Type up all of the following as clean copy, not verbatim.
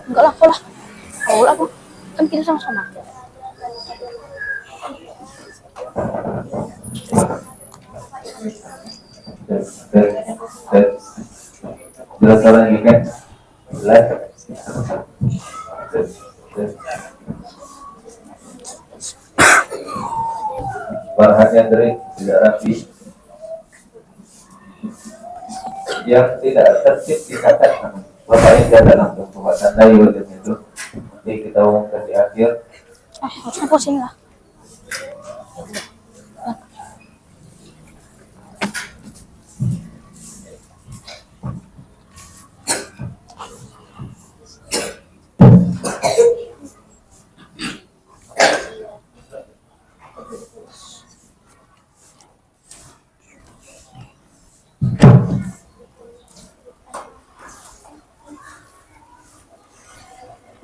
Enggak lah, kau lah. Kau lah, aku. Kan kita sama-sama. Jelas lagi kan? Jelas. Bahannya dari tidak rapi, yang tidak tertib dikatakan Bapak ini dalam pembuatan layu itu. Jadi kita umumkan di akhir. Harusnya pusing lah.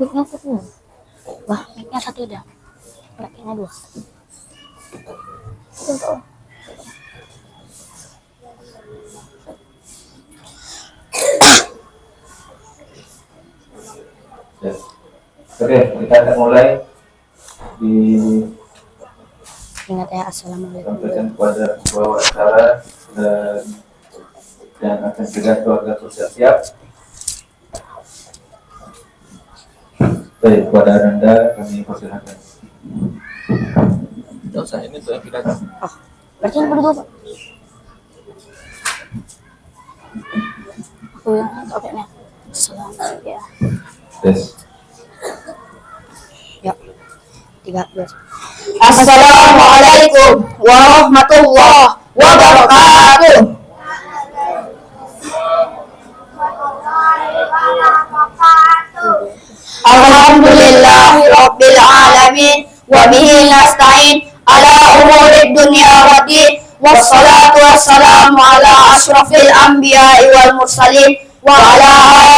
Mic-nya satu. Wah, mic-nya satu dah. Mic-nya dua. Contoh. Oke, kita akan mulai di Ingat ya, assalamualaikum. sampaikan kepada bahwa acara dan yang akan segera keluarga siap. Baik, kepada Anda kami persilakan. Tidak usah, ini tuh yang kita. Berarti yang berdua, Pak. Aku yang topiknya. Assalamualaikum. Ya. Tes. Ya. 3, 2. Assalamualaikum warahmatullahi wabarakatuh. Alhamdulillahi rabbil alamin wa bihi nasta'in ala umuri dunya waddin wassalatu wassalamu ala asyrafil anbiya'i wal mursalin wa ala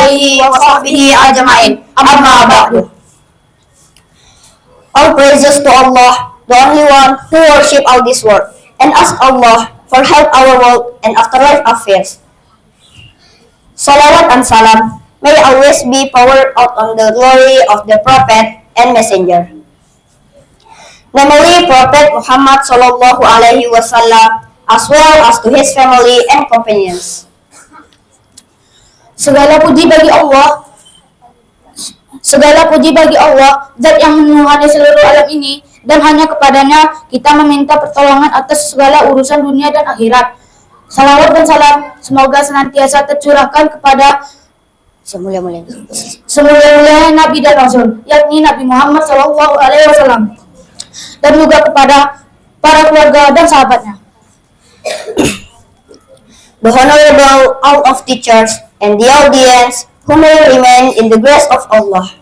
alihi wa sahbihi ajma'in. Amma ba'du. All praises to Allah, the only one who worship all this world, and ask Allah for help our world and afterlife affairs. Salawat and salam may always be poured out on the glory of the Prophet and Messenger. Namely, Prophet Muhammad Sallallahu Alaihi Wasallam, as well as to his family and companions. Segala puji bagi Allah. Segala puji bagi Allah, Zat yang menuhani seluruh alam ini, dan hanya kepadanya kita meminta pertolongan atas segala urusan dunia dan akhirat. Salawat dan salam semoga senantiasa tercurahkan kepada semulia-mulia Nabi dan Rasul, yakni Nabi Muhammad SAW, dan juga kepada para keluarga dan sahabatnya. The Honorable all of teachers and the audience who may remain in the grace of Allah.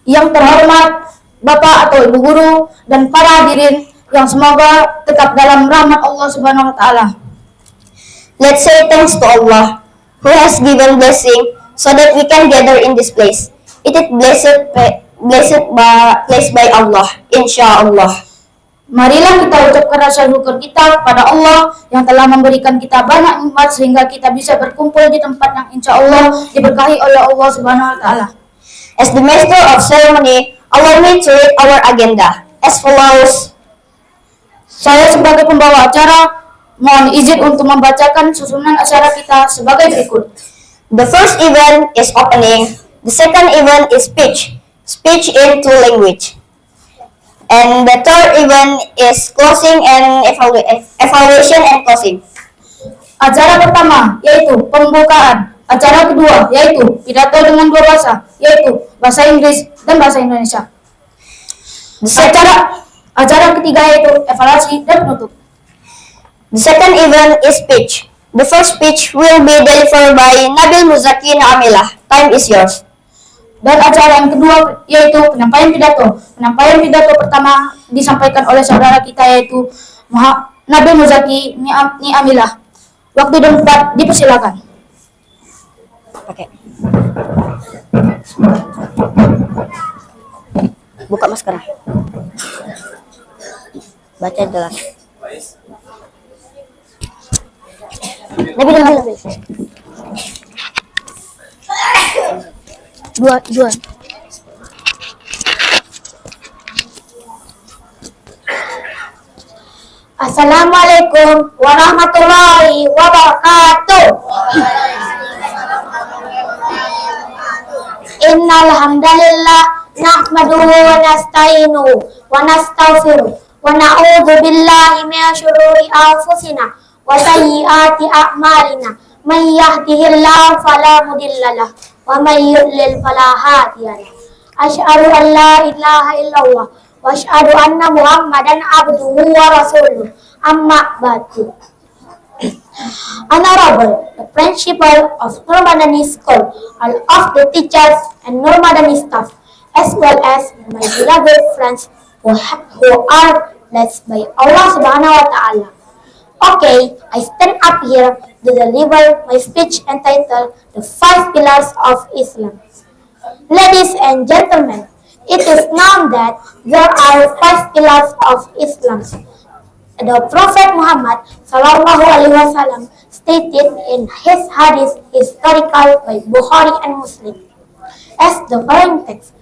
Yang terhormat Bapak atau Ibu Guru dan para hadirin yang semoga tetap dalam rahmat Allah Subhanahu wa taala. Let's say thanks to Allah who has given blessing so that we can gather in this place. It is blessed by Allah, insyaallah. Marilah kita ucapkan rasa syukur kita kepada Allah yang telah memberikan kita banyak nikmat sehingga kita bisa berkumpul di tempat yang insya Allah diberkahi oleh Allah Subhanahu wa taala. As the master of ceremony, allow me to read our agenda as follows. Saya sebagai pembawa acara mohon izin untuk membacakan susunan acara kita sebagai berikut. The first event is opening, the second event is speech in two language. And the third event is closing and evaluation and closing. Acara pertama yaitu pembukaan. Acara kedua yaitu pidato dengan dua bahasa, yaitu bahasa Inggris dan bahasa Indonesia. Acara ketiga yaitu evaluasi dan penutup. The second event is speech. The first speech will be delivered by Nabil Muzaki Amilah. Time is yours. Dan acara yang kedua yaitu penyampaian pidato. Penyampaian pidato pertama disampaikan oleh saudara kita yaitu Nabil Muzaki Amilah. Waktu dan tempat dipersilakan. Oke. Buka masker. Baca jelas. Nabil. dua. Assalamualaikum warahmatullahi wabarakatuh. Innal hamdalillah nahmaduhu wa nasta'inuhu wa nastaghfiruh wa na'udzu billahi min syururi anfusina wa sayyiati a'malina. May yahdihillahu fala mudhillalah wa may yudlil fala hadiyalah. Asyhadu an la ilaha illallah wa asyhadu anna Muhammadan abduhu wa rasuluh. Amma ba'du. Honorable, the principal of Nur Madani School, all of the teachers and Nur Madani staff, as well as my beloved friends who are blessed by Allah Subhanahu wa Ta'ala. Okay, I stand up here to deliver my speech entitled The Five Pillars of Islam. Ladies and gentlemen, it is known that there are five pillars of Islam. The Prophet Muhammad SAW stated in his hadith historical by Bukhari and Muslim as the following text: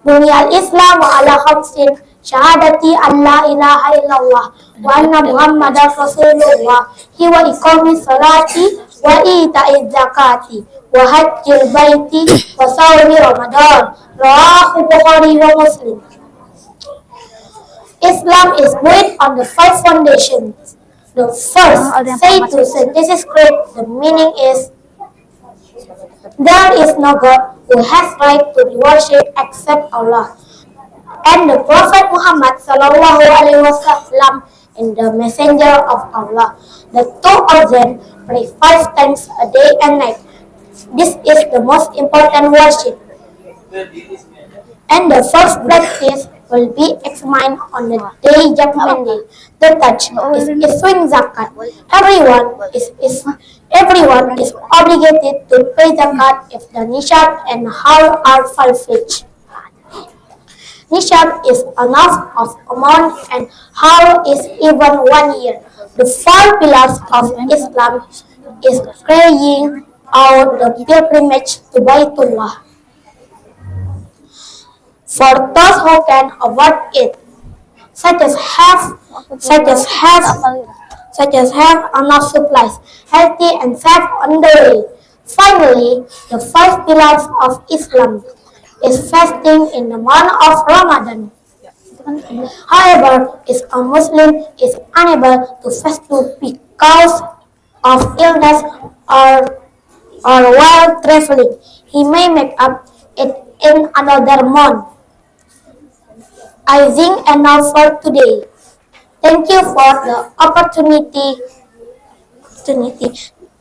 Bunyal Islam wa ala khamsin syahadati an la ilaha illallah wa anna Muhammadar Rasulullah wa iqamis salati wa ita'iz zakati wa hajjil baiti wa sawmi Ramadan. Rawahu Bukhari wa Muslim. Islam is built on the five foundations. The first, say to synthesis great, the meaning is there is no God who has right to be worshipped except Allah. And the Prophet Muhammad SAW and the Messenger of Allah. The two of them pray 5 times a day and night. This is the most important worship. And the first practice will be examined on the day Judgment Day. The touch is issuing zakat. Everyone is obligated to pay zakat if the nishab and haul are full-fledged. Nishab is enough of amount and haul is even 1 year. The 4 pillars of Islam is carrying out the pilgrimage to Baitullah. For those who can avoid it, such as have enough supplies, healthy and safe on the way. Finally, the 5 pillars of Islam is fasting in the month of Ramadan. However, if a Muslim is unable to fast because of illness or while traveling, he may make up it in another month. I think enough for today. Thank you for the opportunity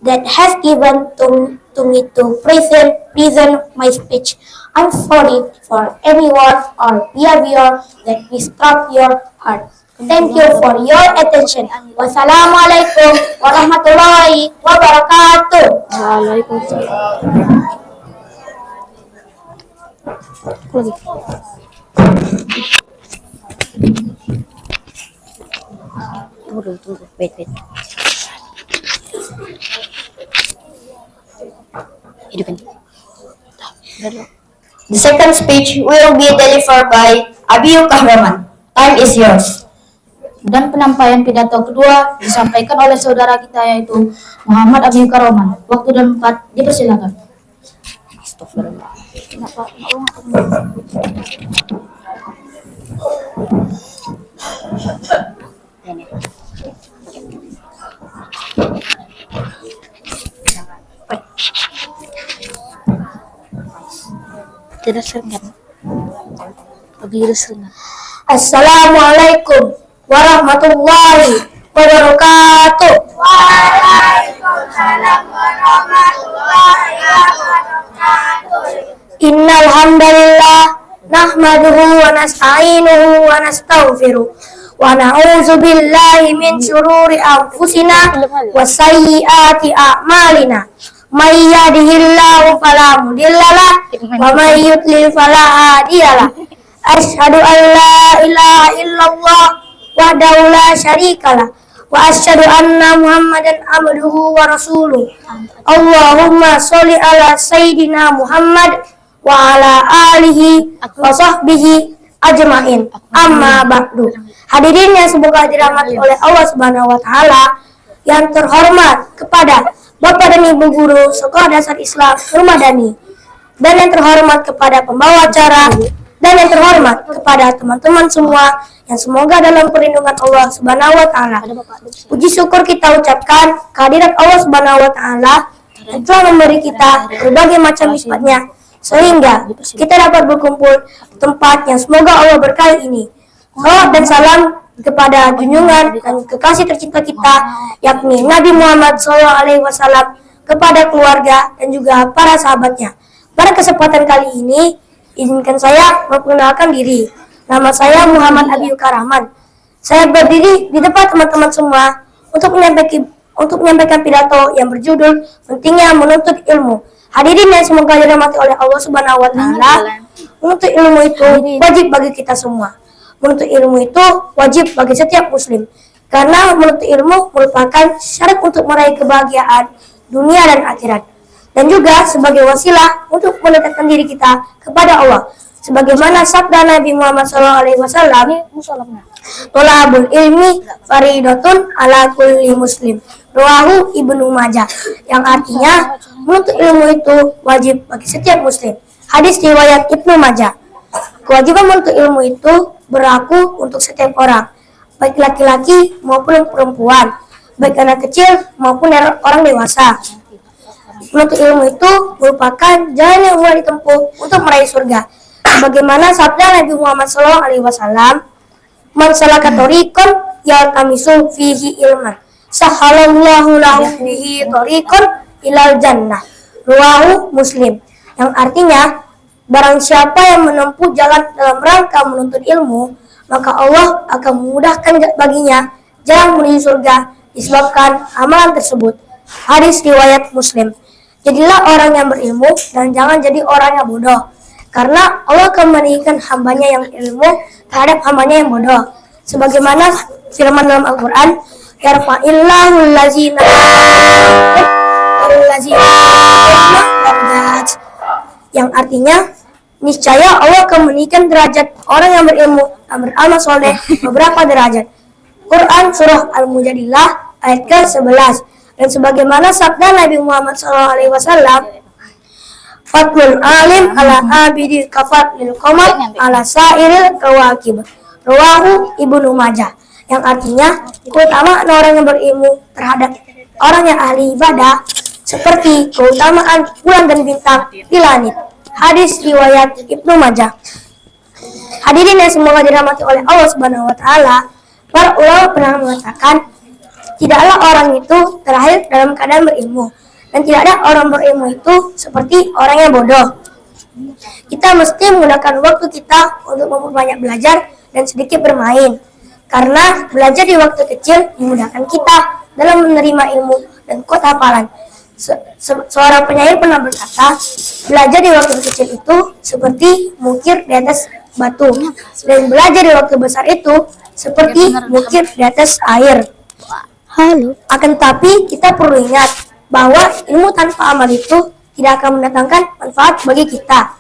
that has given to me to present my speech. I'm sorry for any word or behavior that disturbed your heart. Thank you for your attention. Wassalamualaikum warahmatullahi wabarakatuh. Waalaikumsalam. Tunggu. Wait. The second speech will be delivered by Abiyu Kahraman. Time is yours. Dan penyampaian pidato kedua disampaikan oleh saudara kita yaitu Muhammad Abiyu Kahraman. Waktu dan tempat dipersilakan. Astagfirullah. Tidak seringan. Assalamualaikum warahmatullahi wabarakatuh. Waalaikumsalam warahmatullahi wabarakatuh. Innal hamdalillah nahmaduhu wa nasta'inuhu wa nastaghfiruh wa na'udzu billahi min syururi anfusina wa sayyiati a'malina. May yahdihillahu fala mudhillalah wa may yudlil fala hadiyalah. Asyhadu an la ilaha illallah wahdahu la syarikalah wa asyhadu anna Muhammadan abduhu wa rasuluh. Allahumma sholli ala sayyidina Muhammad wa ala alihi wa sahbihi ajmain. Amma ba'du. Hadirin yang semoga dirahmati oleh Allah Subhanahu wa taala, yang terhormat kepada Bapak dan Ibu guru Sekolah Dasar Islam Nurmadani, dan yang terhormat kepada pembawa acara, dan yang terhormat kepada teman-teman semua yang semoga dalam perlindungan Allah Subhanahu wa taala. Puji syukur kita ucapkan kehadirat Allah Subhanahu wa taala yang telah memberi kita berbagai macam nikmatnya sehingga kita dapat berkumpul di tempat yang semoga Allah berkahi ini. Salawat dan salam kepada junjungan dan kekasih tercinta kita, yakni Nabi Muhammad SAW, kepada keluarga dan juga para sahabatnya. Pada kesempatan kali ini, izinkan saya memperkenalkan diri. Nama saya Muhammad Abiuka Rahman. Saya berdiri di depan teman-teman semua untuk menyampaikan pidato yang berjudul Pentingnya Menuntut Ilmu. Hadirin yang semoga dirahmati oleh Allah Subhanahu wa taala, menuntut ilmu itu wajib bagi kita semua. Menuntut ilmu itu wajib bagi setiap muslim, karena menuntut ilmu merupakan syarat untuk meraih kebahagiaan dunia dan akhirat, dan juga sebagai wasilah untuk mendekatkan diri kita kepada Allah. Sebagaimana sabda Nabi Muhammad SAW, "Tolabul ilmi faridatun ala kulli muslim." Rawahu Ibnu Majah, yang artinya menuntut ilmu itu wajib bagi setiap muslim. Hadis riwayat Ibnu Majah. Kewajiban menuntut ilmu itu berlaku untuk setiap orang, baik laki-laki maupun perempuan, baik anak kecil maupun orang dewasa. Menuntut ilmu itu merupakan jalan yang mulai ditempuh untuk meraih surga. Bagaimana sabda Nabi Muhammad SAW, "Man salaka thoriqan yaltamisu fihi ilman, sahalallahu lahu bihi thoriqan ilal jannah." Rawahu Muslim. Yang artinya, barang siapa yang menempuh jalan dalam rangka menuntut ilmu, maka Allah akan memudahkan baginya jalan menuju surga disebabkan amalan tersebut. Hadis riwayat Muslim. Jadilah orang yang berilmu dan jangan jadi orang yang bodoh, karena Allah akan meninggikan hambanya yang ilmu terhadap hambanya yang bodoh. Sebagaimana firman dalam Al-Quran, "Yarfa'illahu allazina darajat," yang artinya, niscaya Allah akan meninggikan derajat orang yang berilmu dan beramal soleh beberapa derajat. Quran Surah Al-Mujadilah ayat ke-11. Dan sebagaimana sabda Nabi Muhammad SAW, "Fatlul alim ala abidi kafatlil qamar ala sairil kawakib." Rawahu Ibnu Majah. Yang artinya, keutamaan orang yang berilmu terhadap orang yang ahli ibadah seperti keutamaan bulan dan bintang di langit. Hadis riwayat Ibnu Majah. Hadirin yang semoga dirahmati oleh Allah Subhanahu wa taala, para ulama pernah mengatakan, tidaklah orang itu terlahir dalam keadaan berilmu, dan tidak ada orang berilmu itu seperti orang yang bodoh. Kita mesti menggunakan waktu kita untuk memperbanyak belajar dan sedikit bermain, karena belajar di waktu kecil memudahkan kita dalam menerima ilmu dan kuat hafalan. Seorang penyair pernah berkata, belajar di waktu kecil itu seperti mukir di atas batu, dan belajar di waktu besar itu seperti mukir di atas air. Akan tetapi kita perlu ingat bahwa ilmu tanpa amal itu tidak akan mendatangkan manfaat bagi kita.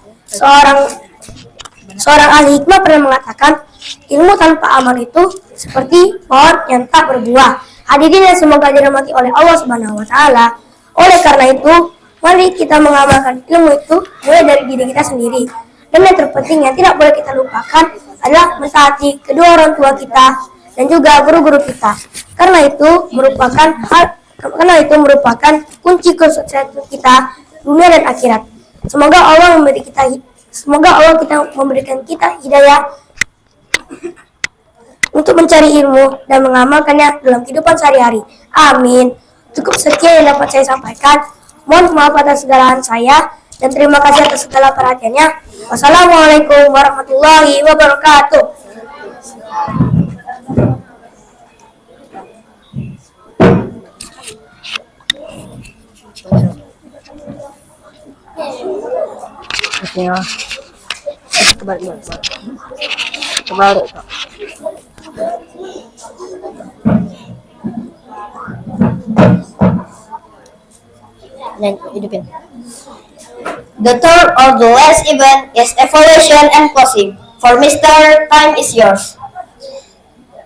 Seorang ahli hikmah pernah mengatakan, ilmu tanpa amal itu seperti pohon yang tak berbuah. Hadirin yang semoga dirahmati oleh Allah Subhanahu wa taala. Oleh karena itu, mari kita mengamalkan ilmu itu mulai dari diri kita sendiri. Dan yang terpenting yang tidak boleh kita lupakan adalah mentaati kedua orang tua kita dan juga guru-guru kita. Karena itu merupakan kunci kesuksesan kita dunia dan akhirat. Semoga Allah memberikan kita hidayah untuk mencari ilmu dan mengamalkannya dalam kehidupan sehari-hari. Amin. Cukup sekian yang dapat saya sampaikan. Mohon maaf atas kesalahan saya dan terima kasih atas segala perhatiannya. Wassalamualaikum warahmatullahi wabarakatuh. Kebalik kok. Dan hidupin. The third or the last event is evaluation and closing. For Mr. Time is yours.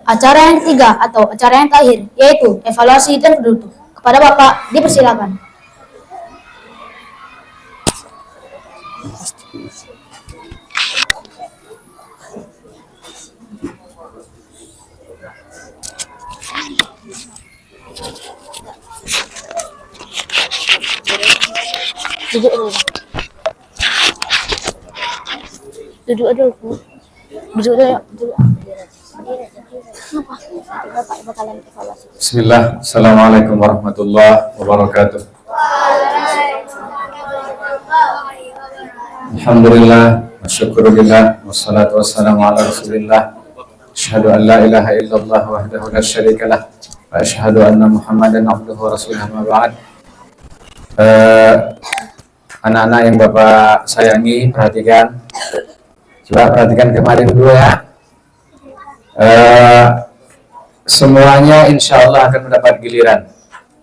Acara yang ketiga atau acara yang terakhir yaitu evaluasi dan penutup. Kepada Bapak dipersilakan. Duduk dulu. Duduk dulu. Duduk dulu. Duduk. Bapak bakalan evaluasi. Bismillah, Assalamualaikum warahmatullahi wabarakatuh. Alhamdulillah, wasyukurillah, wassalatu wassalamu ala rasulillah. Asyhadu an la ilaha illallah wahdahu la syarikalah, wa asyhadu anna Muhammadan abduhu wa rasuluhu, amma ba'd. Anak-anak yang Bapak sayangi, perhatikan. Coba perhatikan kemarin dulu ya. Semuanya insya Allah akan mendapat giliran,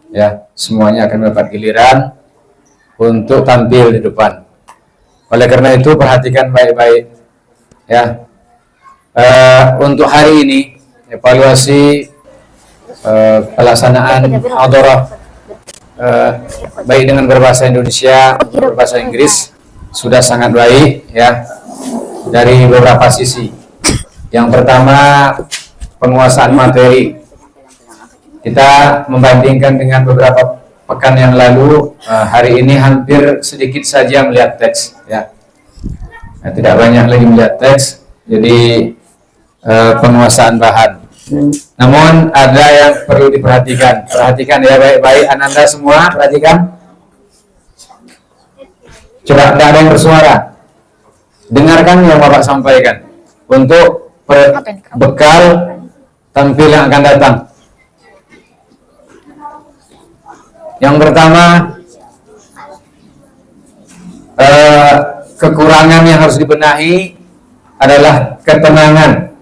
ya. Semuanya akan mendapat giliran untuk tampil di depan. Oleh karena itu perhatikan baik-baik, ya. Untuk hari ini evaluasi pelaksanaan hadharah baik dengan berbahasa Indonesia, berbahasa Inggris sudah sangat baik, ya. Dari beberapa sisi. Yang pertama, penguasaan materi. Kita membandingkan dengan beberapa pekan yang lalu, hari ini hampir sedikit saja melihat teks, ya. Tidak banyak lagi melihat teks, jadi penguasaan bahan. Namun ada yang perlu diperhatikan. Perhatikan ya baik-baik, Ananda semua perhatikan. Coba tidak ada yang bersuara. Dengarkan yang Bapak sampaikan untuk bekal tampil yang akan datang. Yang pertama, kekurangan yang harus dibenahi adalah ketenangan.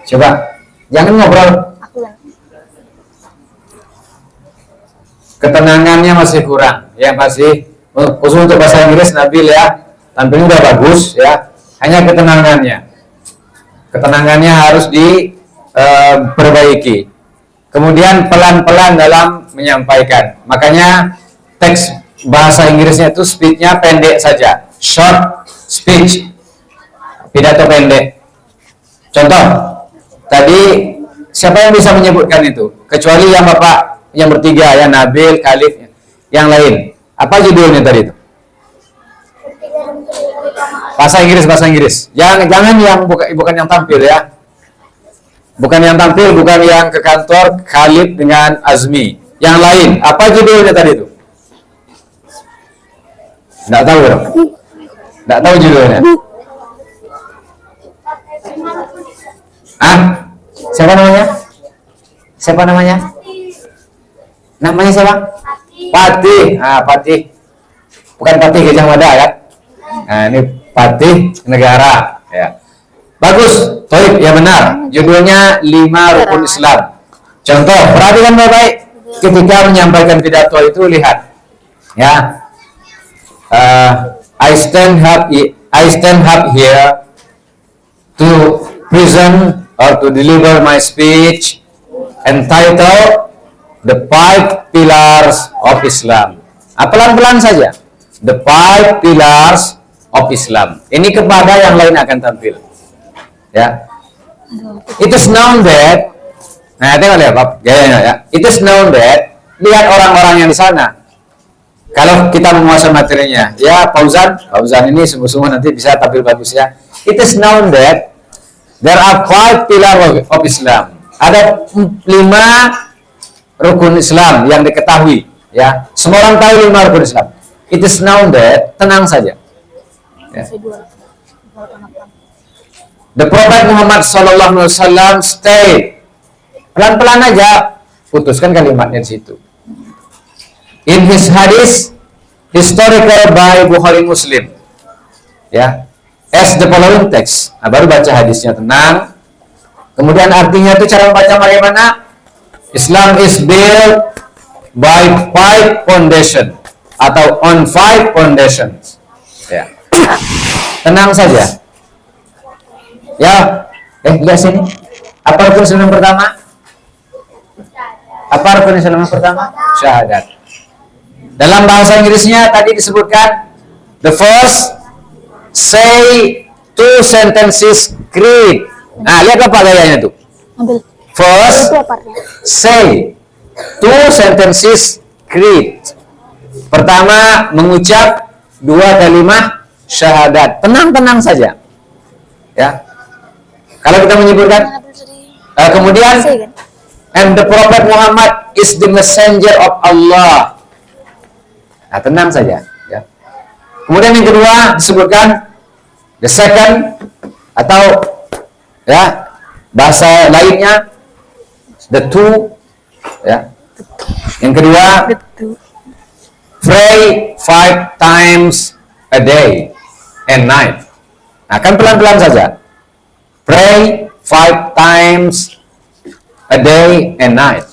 Coba, jangan ngobrol. Ketenangannya masih kurang, ya masih. Khusus untuk bahasa Inggris, Nabil ya, tampilnya udah bagus ya. Hanya ketenangannya. Ketenangannya harus diperbaiki. Kemudian pelan-pelan dalam menyampaikan. Makanya teks bahasa Inggrisnya itu speech-nya pendek saja. Short speech. Pidato pendek. Contoh, tadi siapa yang bisa menyebutkan itu? Kecuali yang Bapak yang bertiga ya, Nabil, Khalif, yang lain. Apa judulnya tadi itu? Bahasa Inggris. Jangan yang bukan yang tampil ya. Bukan yang tampil, bukan yang ke kantor Khalid dengan Azmi. Yang lain, apa judulnya tadi itu? Nggak tahu dong? Nggak tahu judulnya? Ah? Siapa namanya? Siapa namanya? Namanya siapa? Patih. Patih. Bukan Patih Gajah Mada ya? Nah, ini Patih Negara ya. Bagus, Toib, ya benar. Judulnya 5 Rukun Islam. Contoh, perhatikan baik-baik. Ketika menyampaikan pidato itu lihat, ya. I stand up here to present or to deliver my speech entitled The 5 Pillars of Islam. Pelan-pelan saja. The 5 Pillars of Islam. Ini kepada yang lain akan tampil. Ya, it is known that, nah tengok lihat Pak, ya, it is known that, lihat orang-orang yang di sana. Kalau kita menguasai materinya, ya Fauzan ini sungguh-sungguh nanti bisa tampil bagus ya. It is known that there are 5 pillars of Islam. Ada 5 rukun Islam yang diketahui, ya. Semua orang tahu 5 rukun Islam. It is known that, tenang saja. Ya. The Prophet Muhammad SAW stay. Pelan-pelan aja, putuskan kalimatnya di situ. In his hadith, historical by Bukhari Muslim, ya, as the following text. Baru baca hadisnya tenang. Kemudian artinya itu cara membaca bagaimana? Islam is built by 5 foundation atau on 5 foundations. Ya. Tenang saja. Ya. Lihat sini. Apa rukun Islam yang pertama? Apa rukun Islam yang pertama? Syahadat. Dalam bahasa Inggrisnya tadi disebutkan the first say two sentences creed. Nah, lihat apa gayanya tuh. Ambil. First Itu apa? say two sentences creed. Pertama mengucap dua kalimat syahadat. Tenang-tenang saja. Ya. Kalau kita menyebutkan kemudian and the Prophet Muhammad is the messenger of Allah. Nah, tenang saja, ya. Kemudian yang kedua disebutkan the second atau ya bahasa lainnya the two, ya. Yang kedua pray 5 times a day and night. Nah, kan pelan-pelan saja. Pray 5 times a day and night.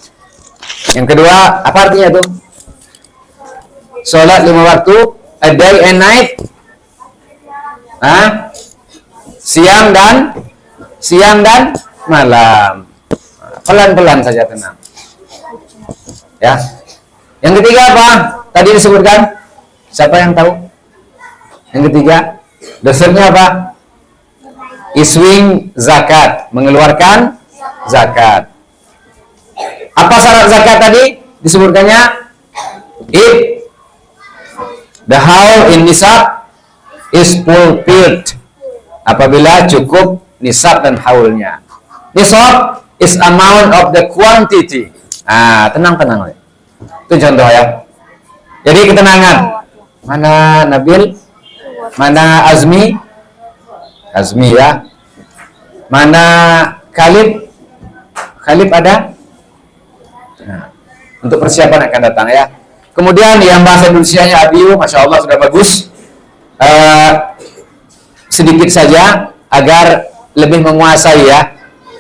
Yang kedua, apa artinya itu? Sholat 5 waktu, a day and night. Siang dan malam. Pelan-pelan saja, tenang. Ya. Yang ketiga apa? Tadi disebutkan. Siapa yang tahu? Yang ketiga, dasarnya apa? Iswing zakat, mengeluarkan zakat. Apa syarat zakat tadi? Disebutkannya if the haul in nisab is fulfilled. Apabila cukup nisab dan haulnya. Nisab is amount of the quantity. Tenang-tenang. Itu contoh ya. Jadi ketenangan. Mana Nabil? Mana Azmi? Azmi ya. Mana Khalid? Khalid ada? Nah, untuk persiapan akan datang ya. Kemudian yang bahasa Indonesianya Abiu, Masya Allah sudah bagus. Sedikit saja agar lebih menguasai ya,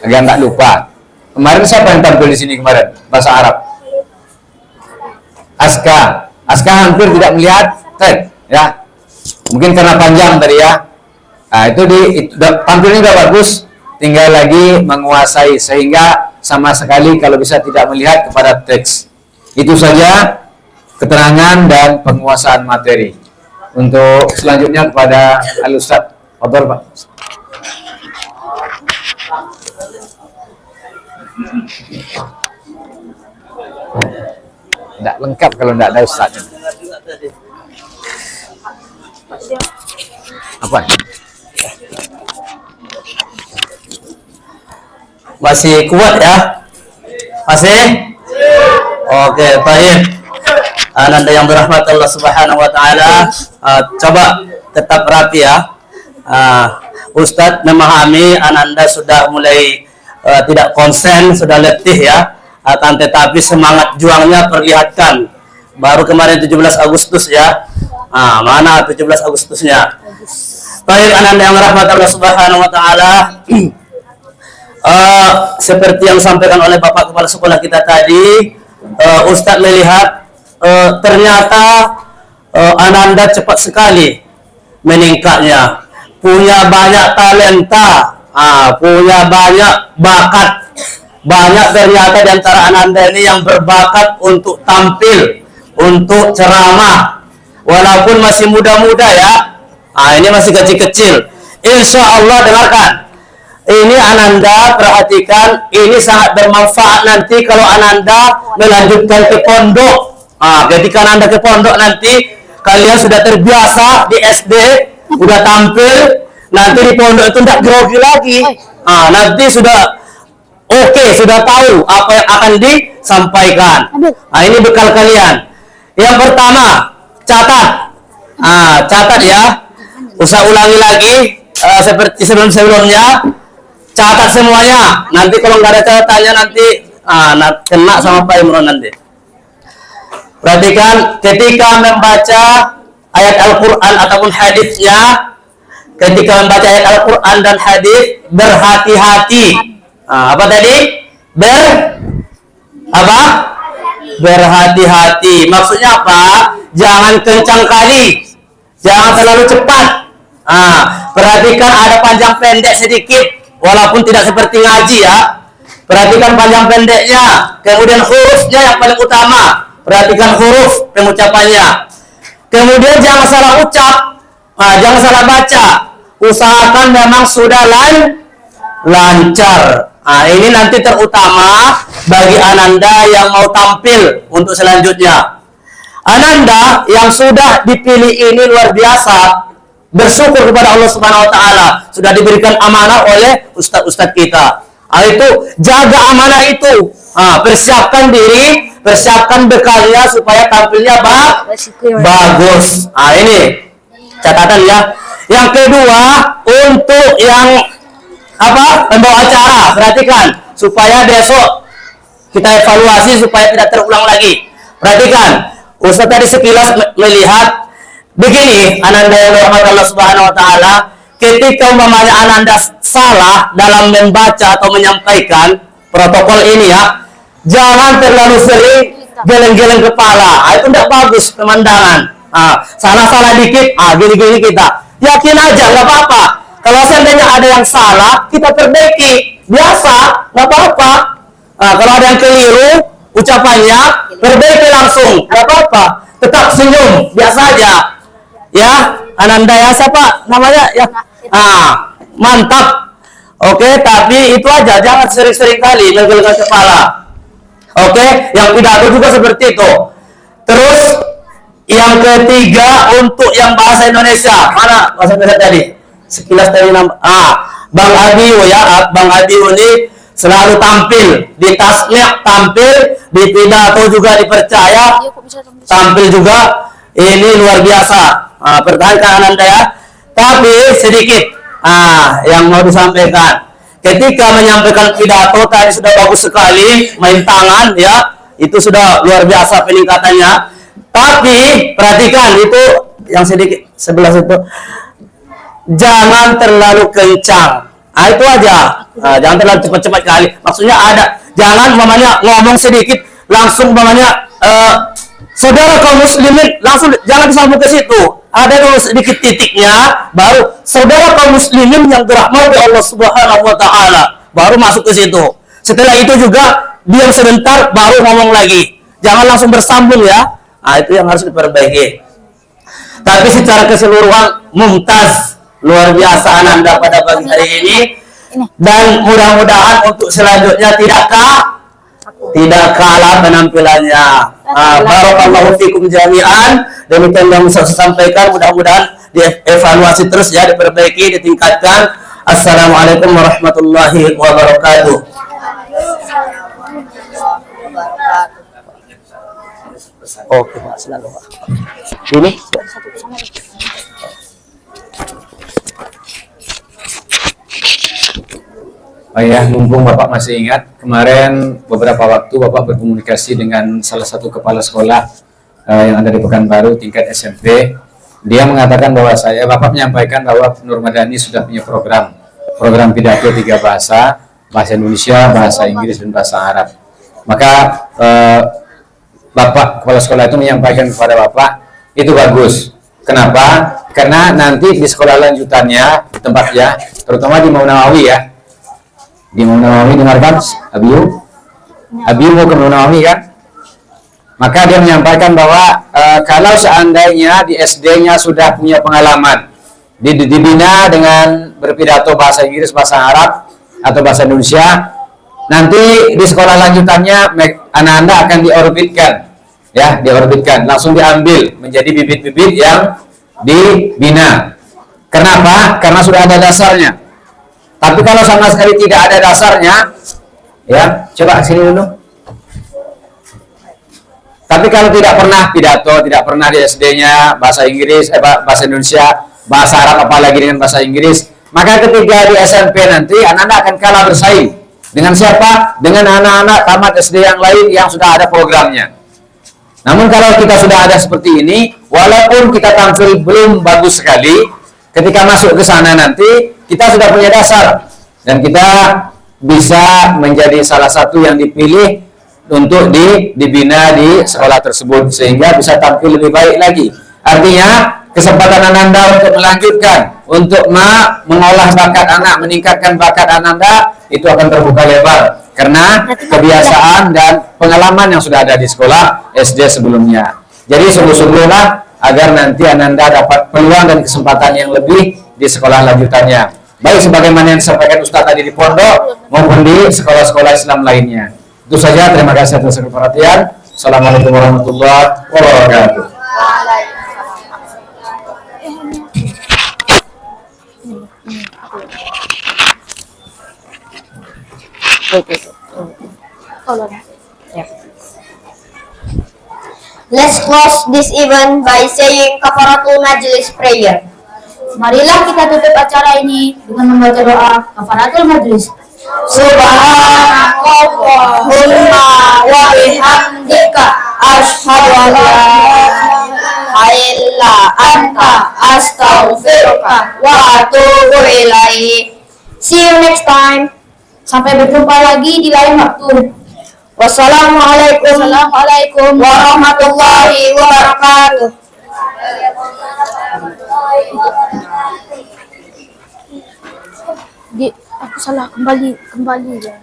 agar tak lupa. Kemarin siapa yang tampil di sini kemarin? Bahasa Arab. Aska hampir tidak melihat teks ya. Mungkin karena panjang tadi ya. Nah, tampilnya sudah bagus. Tinggal lagi menguasai sehingga sama sekali kalau bisa tidak melihat kepada teks. Itu saja keterangan dan penguasaan materi. Untuk selanjutnya kepada Al-Ustaz. Fadhal, Pak. Tidak lengkap kalau tidak ada Ustaznya. Apa? Masih kuat ya? Masih? Oke, baik. Ananda yang berahmat Allah Subhanahu wa taala, coba tetap rapi ya. Ustadz memahami Ananda sudah mulai tidak konsen, sudah letih ya. Akan tetapi semangat juangnya perlihatkan. Baru kemarin 17 Agustus ya. Mana 17 Agustusnya? Baik, Ananda yang berahmat Allah Subhanahu wa taala. Seperti yang disampaikan oleh Bapak Kepala Sekolah kita tadi, Ustadz melihat ternyata Ananda cepat sekali meningkatnya, punya banyak talenta, punya banyak bakat, banyak ternyata di antara Ananda ini yang berbakat untuk tampil, untuk ceramah, walaupun masih muda-muda ya, ini masih kecil-kecil. Insya Allah dengarkan. Ini Ananda perhatikan, ini sangat bermanfaat nanti kalau Ananda melanjutkan ke pondok. Ketika Ananda ke pondok nanti kalian sudah terbiasa di SD, sudah tampil, nanti di pondok itu tidak grogi lagi. Nanti sudah sudah tahu apa yang akan disampaikan. Ini bekal kalian. Yang pertama, catat. Catat ya. Usah ulangi lagi seperti sebelum-sebelumnya. Catat semuanya. Nanti kalau nggak ada catatannya nanti kena sama Pak Imron nanti. Perhatikan ketika membaca ayat Al-Quran ataupun hadisnya, ketika membaca ayat Al-Quran dan hadis berhati-hati. Apa tadi? Berhati-hati. Maksudnya apa? Jangan kencang kali. Jangan terlalu cepat. Perhatikan ada panjang pendek sedikit, walaupun tidak seperti ngaji ya. Perhatikan panjang pendeknya, kemudian hurufnya yang paling utama. Perhatikan huruf pengucapannya. Kemudian jangan salah ucap, jangan salah baca. Usahakan memang sudah lancar. Ini nanti terutama bagi Ananda yang mau tampil untuk selanjutnya. Ananda yang sudah dipilih ini luar biasa, bersyukur kepada Allah Subhanahu wa taala sudah diberikan amanah oleh ustaz-ustaz kita. Itu jaga amanah itu. Persiapkan diri, persiapkan bekalnya supaya tampilnya bagus. Ini catatan ya. Yang kedua, untuk yang pembawa acara, perhatikan supaya besok kita evaluasi supaya tidak terulang lagi. Perhatikan, Ustaz tadi sekilas melihat begini, Ananda yang dirahmati Allah Subhanahu wa taala, ketika umpamanya Ananda salah dalam membaca atau menyampaikan protokol ini ya, jangan terlalu sering geleng-geleng kepala. Itu tidak bagus pemandangan. Salah-salah dikit, gini-gini kita. Yakin aja, nggak apa-apa. Kalau seandainya ada yang salah, kita perbaiki. Biasa, nggak apa-apa. Kalau ada yang keliru, ucapannya, perbaiki langsung. Nggak apa-apa. Tetap senyum, biasa aja. Ya, Ananda ya, siapa namanya? Ya. Mantap. Oke, tapi itu aja. Jangan sering-sering kali menggelengkan kepala. Oke, yang pidato juga seperti itu. Terus, yang ketiga untuk yang bahasa Indonesia. Mana bahasa Indonesia tadi? Sekilas tadi Bang Adio ya, Bang Adio ini selalu tampil di tasnya, tampil di pidato juga dipercaya, tampil juga. Ini luar biasa. Pertahankan Ananda ya. Tapi sedikit yang mau disampaikan. Ketika menyampaikan pidato tadi sudah bagus sekali, main tangan ya, itu sudah luar biasa peningkatannya. Tapi perhatikan itu yang sedikit sebelah situ. Jangan terlalu kencang. Itu aja. Jangan terlalu cepat-cepat kali. Maksudnya jangan umpamanya ngomong sedikit langsung umpamanya saudara kaum muslimin langsung jangan disambung ke situ. Ada dulu sedikit titiknya, baru saudara kaum muslimin yang dirahmati Allah Subhanahu wa taala, baru masuk ke situ. Setelah itu juga diam sebentar baru ngomong lagi. Jangan langsung bersambung ya. Itu yang harus diperbaiki. Tapi secara keseluruhan mumtaz, luar biasa Ananda pada pagi hari ini. Dan mudah-mudahan untuk selanjutnya tidak kalah penampilannya. Barakallahu fikum jami'an. Demikian yang bisa saya sampaikan, mudah-mudahan dievaluasi terus ya, diperbaiki, ditingkatkan. Assalamualaikum warahmatullahi wabarakatuh. Oke, Pak, selalu Pak. Ini mumpung Bapak masih ingat, kemarin beberapa waktu Bapak berkomunikasi dengan salah satu kepala sekolah yang ada di Pekanbaru tingkat SMP. Dia mengatakan bahwa Bapak menyampaikan bahwa Nur Madani sudah punya program pidato 3 bahasa Indonesia, bahasa Inggris, dan bahasa Arab. Maka Bapak kepala sekolah itu menyampaikan kepada Bapak, itu bagus. Kenapa? Karena nanti di sekolah lanjutannya tempatnya, terutama di Maunawawi ya, di Maunawawi, dengarkan Abiu mau ke Maunawawi kan? Maka dia menyampaikan bahwa kalau seandainya di SD-nya sudah punya pengalaman dibina dengan berpidato bahasa Inggris, bahasa Arab atau bahasa Indonesia, nanti di sekolah lanjutannya anak-anak akan diorbitkan, langsung diambil menjadi bibit-bibit yang dibina. Kenapa? Karena sudah ada dasarnya. Tapi kalau sama sekali tidak ada dasarnya, ya, coba sini dulu. Tapi kalau tidak pernah pidato, tidak pernah di SD-nya bahasa Inggris, bahasa Indonesia, bahasa Arab, apalagi dengan bahasa Inggris, maka ketika di SMP nanti anak-anak akan kalah bersaing. Dengan siapa? Dengan anak-anak tamat SD yang lain yang sudah ada programnya. Namun kalau kita sudah ada seperti ini, walaupun kita tampil belum bagus sekali, ketika masuk ke sana nanti kita sudah punya dasar dan kita bisa menjadi salah satu yang dipilih untuk dibina di sekolah tersebut sehingga bisa tampil lebih baik lagi. Artinya kesempatan Ananda untuk melanjutkan, untuk mengolah bakat anak, meningkatkan bakat Ananda, itu akan terbuka lebar karena kebiasaan dan pengalaman yang sudah ada di sekolah SD sebelumnya. Jadi sungguh-sungguhlah agar nanti Ananda dapat peluang dan kesempatan yang lebih di sekolah lanjutannya. Baik sebagaimana yang disampaikan Ustaz tadi di pondok maupun di sekolah-sekolah Islam lainnya. Itu saja, terima kasih atas perhatian. Assalamualaikum warahmatullahi wabarakatuh. Let's close this event by saying kafaratul majlis prayer. Marilah kita tutup acara ini dengan membaca doa kafaratul majlis. Subhanallahumma wa bihamdika asyhadu an la ilaha illa anta astaghfiruka wa atubu ilaik. See you next time. Sampai berjumpa lagi di lain waktu. Wassalamualaikum warahmatullahi wabarakatuh. Aku salah kembali ya.